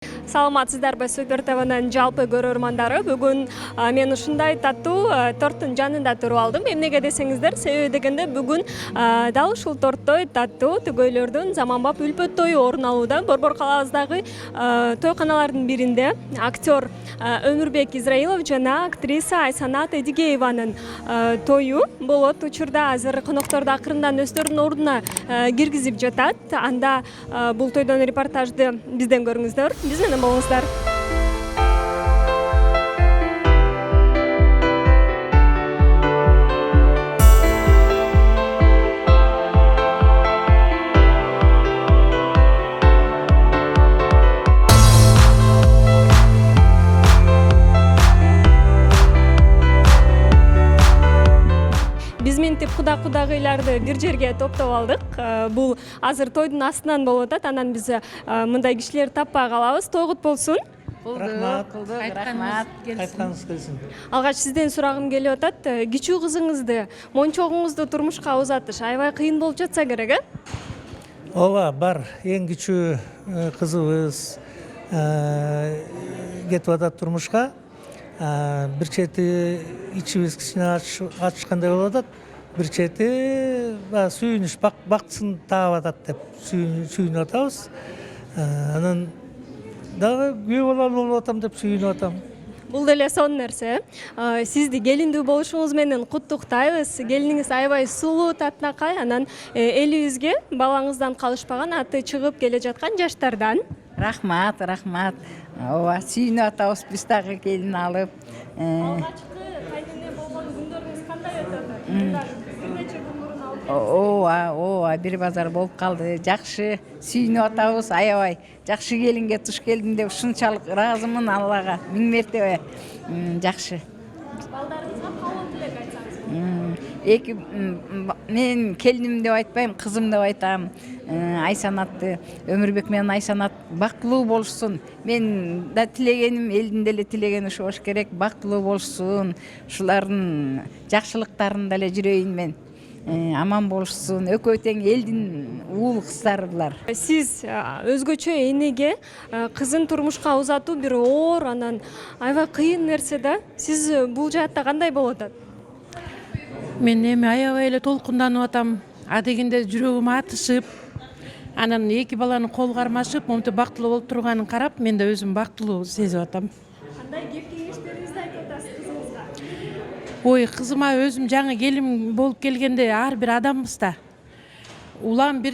Саламатсыздарбы Супер ТВнын жалпы көрөрмандары. Бүгүн мен ушундай таттуу торттун жанында туруп алдым. Эмнеге десеңиздер, себеби дегенде бүгүн дал ушул торттой таттуу түгөйлөрдүн заманбап үлпөт тою орун алууда. Борбор калабыздагы тойканалардын биринде актер Өмүрбек Израилов жана актриса Айсанат Эдигееванын тою болот. Учурда азыр конокторду акырындан өздөрүнүн ордуна киргизип жатат. Анда бул тойдон репортажды бизден көрүңүздөр. Биз менен болуңуздар. Биз мынтип кудагыйларды бир жерге топтоп алдык. Бул азыр тойдун астынан болуп атат. Анан биз мындай кишилерди таппай калабыз. Тойгут болсун. Рахмат. Кайтканыңыз келсин. Алгач сизден сурагым келип атат. Кичүү кызыңызды, мончогуңузду турмушка узатыш аябай кыйын болуп жатса керек, Ооба, бар. Эң кичүү кызыбыз кетип атат турмушка. Бир чети ичибиз кичине ачышкандай болуп атат. Бир чети сүйүнүш, бактысын таап атат деп сүйүнүп атабыз. Анан дагы күйөө бололу болуп атам деп сүйүнүп атам. Бул деле сонун нерсе. Сизди келиндүү болушуңуз менен куттуктайбыз. Келиниңиз аябай сулуу, татынакай. Анан элибизге балаңыздан калышпаган аты чыгып келе жаткан жаштардан. Рахмат. Ооба, сүйүнүп атабыз биз дагы келин алып. Алгачкы кайнене болгон күндөрүңүз кандай өтөт? Бир нече күн мурун алып Ооба, бир базар болуп калды. Жакшы сүйүнүп атабыз, аябай. Жакшы келинге туш келдим деп ушунчалык ыраазымын Аллага. Миң мертебе. Жакшы. балдарыңызга калуу тилек айтсаңыз. Мен келиним деп айтпайм, кызым деп айтам. Айсанатты, Өмүрбек менен Айсанат бактылуу болушсун. Мен да тилегеним, элдин деле тілегені ошо болуш керек, бактылуу болушсун. Ушулардын жакшылыктарын деле жүрөйүн мен. Аман болушсун. Экөө тең элдин уул кыздары булар. Сиз өзгөчө энеге кызын турмушка узатуу бир оор, анан аябай кыйын нерсе да. Сиз бул жаатта кандай болуп атат? Мен эми аябай эле толкунданып атам. Адегенде жүрөгүм атышып, анан эки баланы кол кармашып, момтип бактылуу болуп турганын карап, мен да өзүм бактылуу сезип атам. Кандай кеп кеңештериңизди айтып атасыз кызыңызга? Ой, кызыма өзүм жаңы келин болуп келгенде ар бир адамбыз да. Улам бир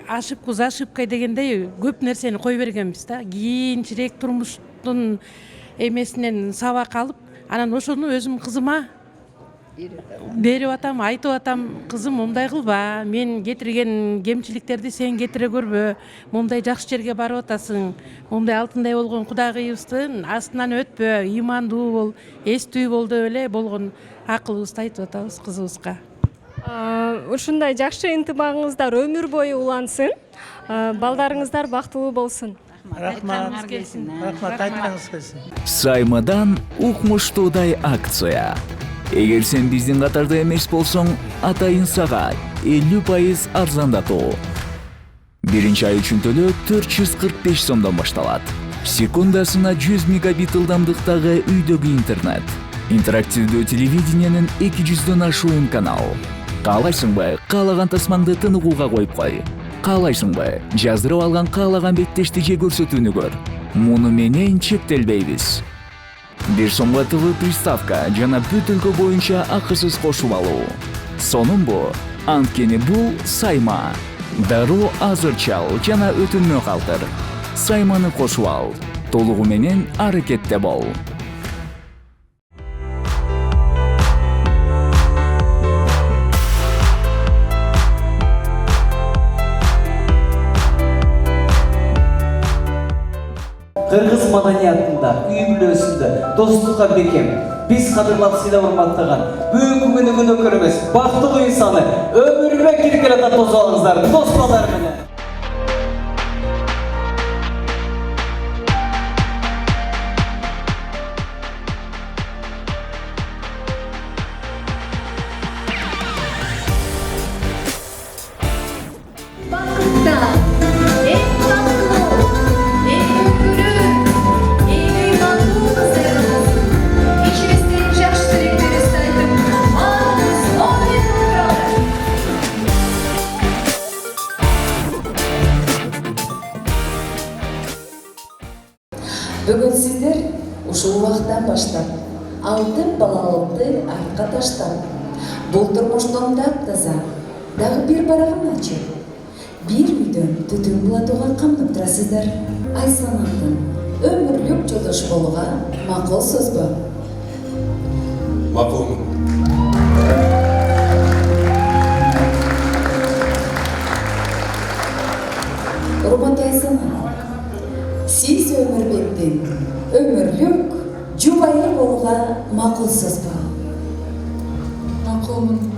ошибка дегендей көп нерсени кой бергенбиз да. Кийинчерээк турмуштун эмесинен сабак алып, анан ошону өзүм кызыма берип атам, айтып атам, кызым момдай кылба, мен кетирген кемчиликтерди сен кетире көрбө, момдай жакшы жерге барып атасың, момдай алтындай болгон кудагыйыбыздын астынан өтпө, ыймандуу бол, эстүү бол деп эле болгон акылыбызды айтып атабыз кызыбызга. Ушундай жакшы интибагыңыздар өмүр бою улансын. Балдарыңыздар бактылуу болсун. Рахмат, кайтканыңыз келсин. Саймадан укмуштуудай акция. Эгер сен биздин катарда эмес болсоң, атайын сага 50% арзандатуу. Биринчи ай үчүн төлөө 445 сомдон башталат. Секундасына 100 мегабит ылдамдыктагы үйдөгү интернет. Интерактивдүү телевидениянын 200дөн ашуун канал. Каалайсыңбы, каалаган тасмаңды тыныгууга коюп кой. Каалайсыңбы, жаздырып алган каалаган беттешти же көрсөтүүнү көр. Муну менен чектелбейбиз. 1 сомго ТВ приставка жана бүт өлкө боюнча акысыз кошуп алуу. Сонун анткени бул Сайма. Дароо азыр чал жана өтүнмө калтыр. Сайманы кошуп ал. Толугу менен аракетте бол. Кыргыз маданиятында, үй бүлөсүндө достукка бекем, биз кадырлап сыйлап урматтаган бүгүнкү күнү күнөкөр эмес, бактылуу инсаны Өмүрбек кирип келатат досуңуздар, дос балдар менен. Bakıtta en tatlı, en Бүгін сіздер ушул убактан баштап алтын балалыкты артка таштап, бул турмуштон таптаза дагы бир барагын ачып, бир үйдөн түтүн булатууга камдып турасыздар. Айсанаттын өмүрлүк жолдош болууга макул сөзбү? Макулмун. Урматтуу Айсанат, сиз Өмүрбектин өмүрлүк жубайы болууга макул сөзбү? Макулмун.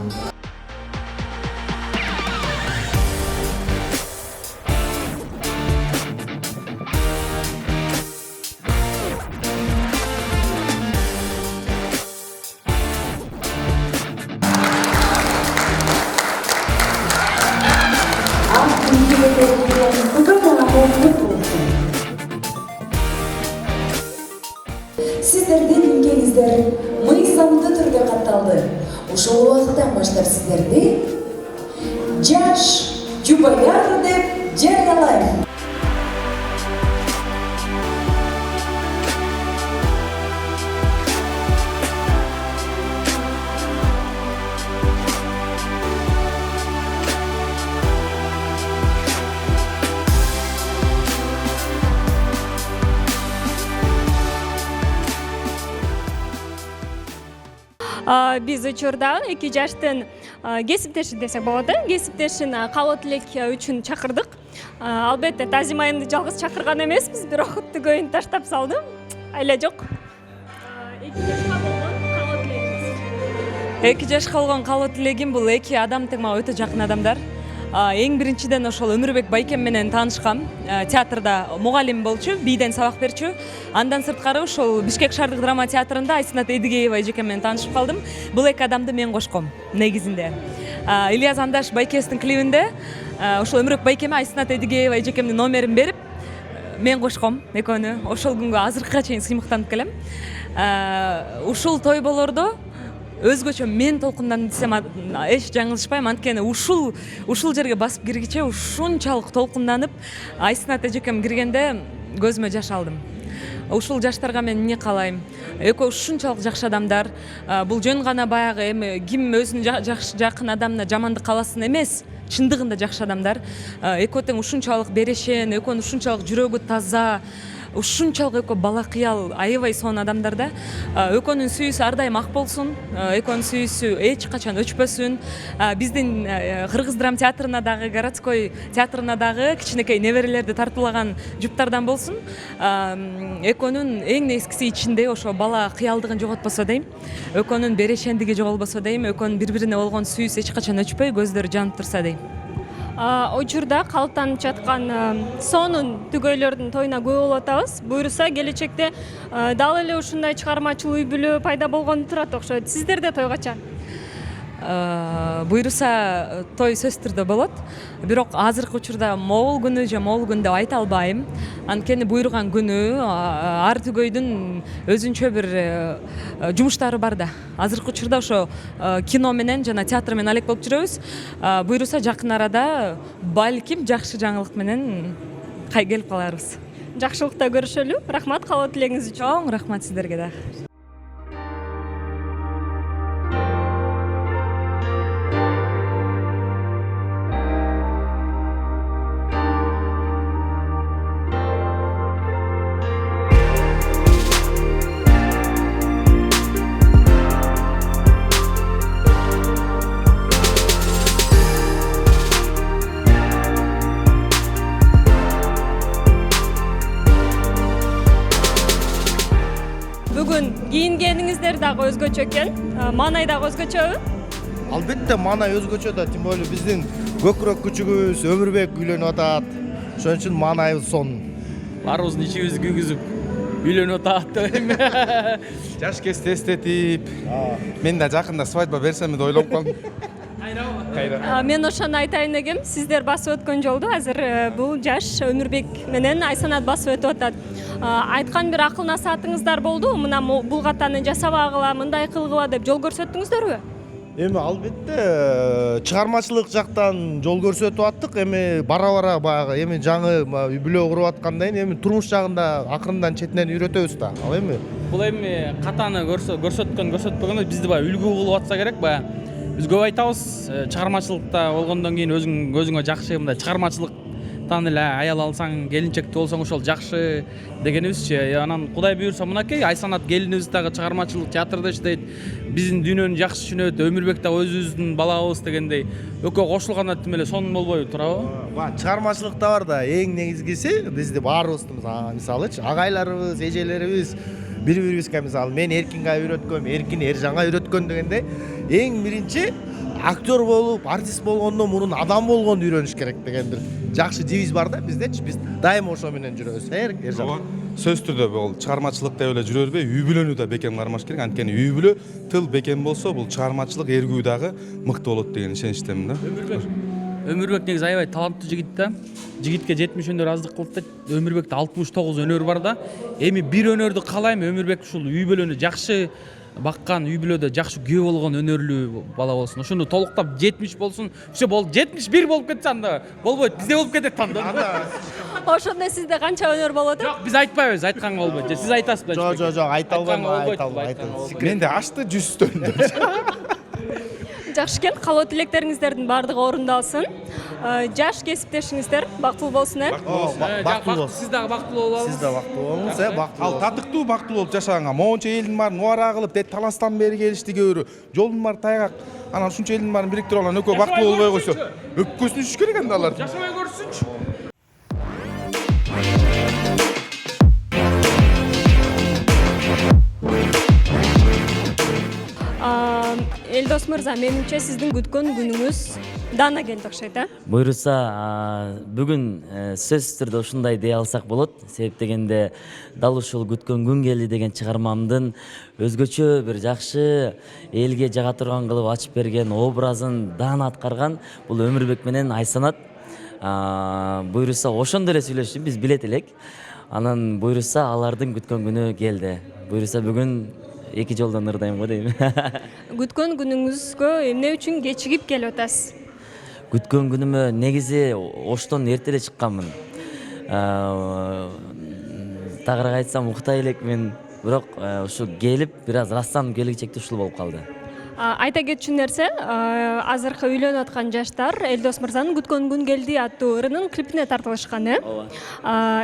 Сіздерден үлкеңіздер мыйзамды түрде катталды. Ушул убакыттан баштап сіздерди жаш жубайлар деп жарыялайм. Биз учурда 2 жаштын кесиптеши десек болот, кесиптешин кабыл тилек үчүн чакырдык. Албетте Тазим айымды жалгыз чакырган эмеспиз, бирок түгөйүн таштап салдым. Айла жок. 2 жашка болгон калуу тилегим бул 2 адам тең мага өтө жакын адамдар. Эң биринчиден ошол Өмүрбек Байкем менен таанышкам. Театрда мугалим болчу, бийден сабак берчү. Андан сырткары ошол Бишкек шаардык драма театрында Айсанат Эдигеева эжекем менен таанышып калдым. Бул 2 адамды мен кошком негизинде. Ильяс Андаш Байкебиздин клибинде ошол Өмүрбек Байкеме Айсанат Эдигеева эжекемдин номерин берип, мен кошком экөөнү. Ошол күнгө азыркыга чейин сыймыктанып келем. Ушул той болордо өзгөчө мен толкунданып десем эч жаңылышпайм, анткени ушул жерге басып киргиче ушунчалык толкунданып Айсанат эжекем киргенде көзүмө жаш алдым. Ушул жаштарга мен эмне каалайм? Экөө ушунчалык жакшы адамдар. Бул жөн гана баягы эми ким өзүнүн жакын адамына жамандык кааласын эмес, чындыгында жакшы адамдар. Экөө тең ушунчалык берешен, экөөнүн ушунчалык жүрөгү таза, ушунчалык экөө бала кыял аябай сонун адамдарда. Экөөнүн сүйүүсү ар дайым ак болсун, экөөнүн сүйүүсү эч качан өчпөсүн. Биздин Кыргыз драма театрына дагы, городской театрына дагы кичинекей неберелерди тартуулаган жуптардан болсун. Экөөнүн эң нескиси ичинде ошо бала кыялдыгын жоготпосо дейм. Экөөнүн берешендиги жоголбосо дейм. Экөөнүн бири-бирине болгон сүйүүсү эч качан өчпөй, көздөрү жанып турса дейм. Учурда калыптанып жаткан сонун түгөйлөрдүн тоюна күбө болуп атабыз. Буйруса келечекте дал эле ушундай чыгармачыл үй бүлө пайда болгону турат окшойт. Сиздерде той качан? Буйруса той сөзсүз түрдө болот. Бирок азыркы учурда могул күнү же могул күн деп айта албайм. Анткени буйруган күнү ар түгөйдүн өзүнчө бир жумуштары бар да. Азыркы учурда ошо кино менен жана театр менен алек болуп жүрөбүз. Буйруса жакын арада балким жакшы жаңылык менен келип каларбыз. Жакшылыкта көрүшөлү. Рахмат калуу тилегиңиз үчүн. Чоң рахмат сиздерге да. Бүгүн кийингениңиздер дагы өзгөчө экен. Маанай дагы өзгөчөбү? Албетте маанай өзгөчө да, тем более биздин көкүрөк күчүгүбүз Өмүрбек үйлөнүп атат. Ошон үчүн маанайыбыз сонун. Баарыбыздын ичибизди күйгүзүп үйлөнүп атат деп. Жаш кезде эстетип, мен да жакында свадьба берсем деп ойлоп калдым. Мен ошону айтайын дегем, сиздер басып өткөн жолду азыр бул жаш Өмүрбек менен Айсанат басып өтүп атат. Айткан бир акыл насаатыңыздар болду, мына бул катаны жасабагыла, мындай кылгыла деп жол көрсөттүңүздөрбү? Эми албетте чыгармачылык жактан жол көрсөтүп аттык. Эми бара баягы эми жаңы үй бүлө куруп аткандан кийин эми турмуш жагында акырындан четинен үйрөтөбүз да. Ал эми Бул эми катаны көрсөтпөгөндө бизди баягы үлгү кылып атса керек баягы. Биз көп айтабыз, чыгармачылыкта болгондон кийин өзүңө жакшы мындай чыгармачылыктан эле аял алсаң, келинчекти болсоң ошол жакшы дегенибизчи. Анан Кудай буйрса мынакей Айсанат келинибиз дагы чыгармачылык театрда иштейт. Биздин дүйнөнү жакшы түшүнөт, Өмүрбек дагы өзүбүздүн балабыз дегендей. Экөө кошулганда тим эле сонун болбойбу турабы? чыгармачылыкта бар да эң негизгиси бизди баарыбызды мисалычы агайларыбыз, эжелерибиз бири-бирибизге мисалы мен Эркинге үйрөткөм, Эркин Эржанга үйрөткөн дегенде эң биринчи актер болуп, артист болгондон мурун адам болгонду үйрөнүш керек деген бир жакшы девиз бар да биздечи. Биз дайыма ошо менен жүрөбүз. Эржан. Сөз түрдө бул чыгармачылык деп эле жүрө бербей, үй бүлөнү да бекем кармаш керек. Анткени үй бүлө тыл бекем болсо, бул чыгармачылык эргүү дагы мыкты болот деген ишеничтемин да. Өмүрбек негизи аябай таланттуу жигит да. Жигитке 70 өнөр аздык кылып да. Өмүрбекте 69 өнөр бар да. Эми бир өнөрдү каалайм, Өмүрбек ушул үй бүлөнү жакшы баккан, үй бүлөдө жакшы күйөө болгон өнөрлүү бала болсун. Ошону толуктап 70 болсун. Все болду. 71 болуп кетсе анда болбойт. Бизде болуп кетет анда. Ошондо сизде канча өнөр болот? Жок, биз айтпайбыз, айтканга болбойт. Сиз айтасыз да. Жок, айта албайм. Менде ашты 100төн. Жакшы экен, каалоо тилектериңиздердин баардыгы орундалсын. Жаш кесиптешиңиздер бактылуу болсун, Бактылуу болсун. Сиз дагы бактылуу болуңуз. Сиз да бактылуу болуңуз, бактылуу. Ал татыктуу бактылуу болуп жашаганга моунча элдин баарын нуара кылып, дет таластан бери келишти көбүрө. Жолдун баары тайгак. Анан ушунча элдин баарын бириктирип алган экөө бактылуу болбой койсо, өпкөсүн ишиш керек энди алар. Жашабай көрсүнчү. Элдос мырза, менимче сиздин күткөн күнүңүз дана келди окшойт, Буйруса, бүгүн сөзсүз түрдө ушундай дей алсак болот. Себеп дегенде дал ушул күткөн күн келди деген чыгармамдын өзгөчө бир жакшы элге жага турган кылып ачып берген образын даана аткарган бул Өмүрбек менен Айсанат. Буйруса ошондо эле сүйлөшүп биз билет элек. Анан буйруса алардын күткөн күнү келди. Буйруса бүгүн эки жолдон ырдайм го дейм. Күткөн күнүңүзгө эмне үчүн кечигип келип атасыз? Күткөн күнүмө негизи оштон эрте эле чыкканмын. Тагыраак айтсам уктай элекмин, бирок ушу келип бир аз растанып келгичекте ушул болуп калды. Айта кетчү нерсе, азыркы үйлөнүп аткан жаштар Элдос мырзанын Күткөн күн келди аттуу ырынын клипине тартылышкан,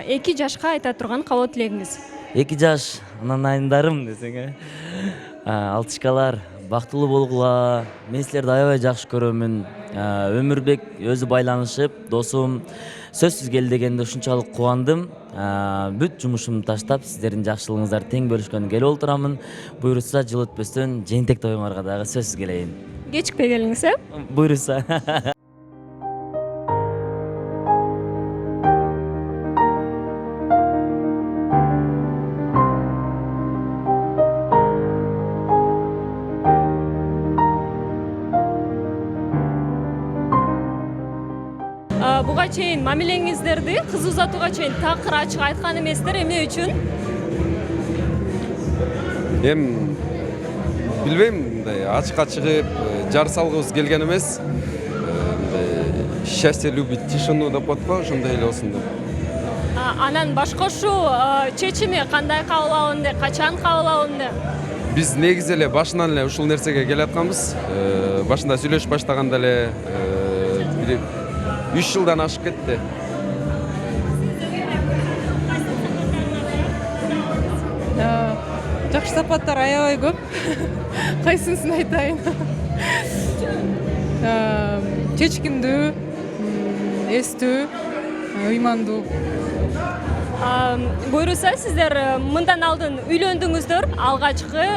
Эки жашка айта турган каалоо тилегиңиз? 2 жаш анан айындарым десең, алтышкалар бактылуу болгула. Мен силерди аябай жакшы көрөмүн. Өмүрбек өзү байланышып, досум сөзсүз кел дегенде ушунчалык кубандым. Бүт жумушумду таштап, сиздердин жакшылыгыңыздарды тең бөлүшкөнгө келип отурамын. Буйруса жыл өтпөстөн жээнтек тоюңарга дагы сөзсүз келейин. Кечикпей келиңиз, Буйруса. Буга чейин мамилеңиздерди кыз узатууга чейин такыр ачык айткан эместер, эмне үчүн? Билбейм, мындай ачыкка чыгып жар салгыбыз келген эмес. Счастье любит тишину деп коет го, ошондой эле болсун деп. Анан башкошуу чечими кандай кабыл алынды, качан кабыл алынды? Биз негизи эле башынан эле ушул нерсеге келатканбыз. Башында сүйлөшүп баштаганда эле 3 жылдан ашып кетти. Жакшы сапаттар аябай көп. Кайсысын айтайын? Чечкиндүү, эстүү, ыймандуу. Буйруса, сиздер мындан алдын үйлөндүңүздөр, алгачкы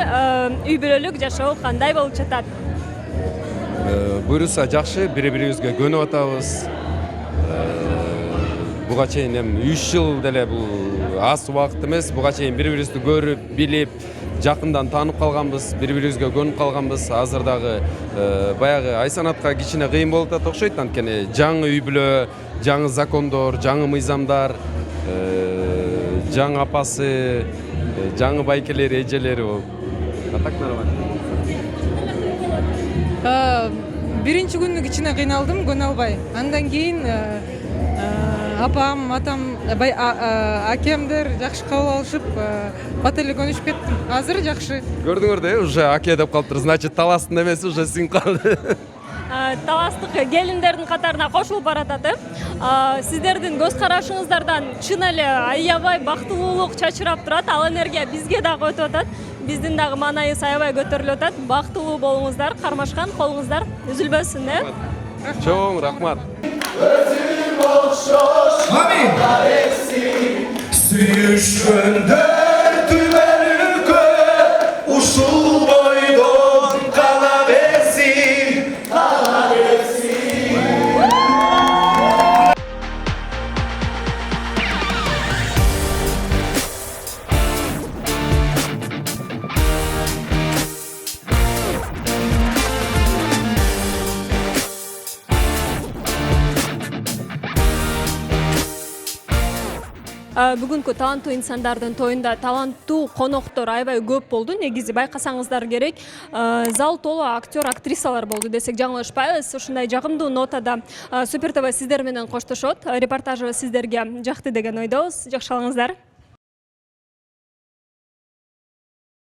үй бүлөлүк жашоо кандай болуп жатат? Буйруса жакшы, бири-бирибизге көнүп атабыз. Буга чейин 3 жыл деле бул аз убакыт эмес. Буга чейин бири-бирибизди көрүп, билип, жакындан таанып калганбыз, бири-бирибизге көнүп калганбыз. Азыр дагы баягы Айсанатка кичине кыйын болуп атат окшойт, анткени жаңы үй бүлө, жаңы закондор, жаңы мыйзамдар, жаңы апасы, жаңы байкелери, эжелери болуп. А так нормально. Биринчи күнү кичине кыйналдым, көнө албай. Андан кийин апам, атам, акемдер жакшы кабыл алышып, бат эле көнүшүп кеттим. Азыр жакшы. Көрдүңөр да, уже аке деп калыптыр. Значит, таластын эмеси уже сиңип калды. Таластык келиндердин катарына кошулуп баратат. Сиздердин көз карашыңыздардан чын эле аябай бактылуулук чачырап турат. Ал энергия бизге дагы өтүп атат. Биздин дагы маанайыбыз аябай көтөрүлүп атат. Бактылуу болуңуздар, кармашкан колуңуздар үзүлбөсүн, Чоң рахмат. Amin. Süyüşkündür tüberükü Uşul boydun kalabesin Бүгүнкү таланттуу инсандардын тоюнда таланттуу коноктор аябай көп болду. Негизи байкасаңыздар керек, зал толуу актер, актрисалар болду десек жаңылышпайбыз. Ушундай жагымдуу нотада Супер ТВ сиздер менен коштошот. Репортажыбыз сиздерге жакты деген ойдобуз. Жакшы калыңыздар.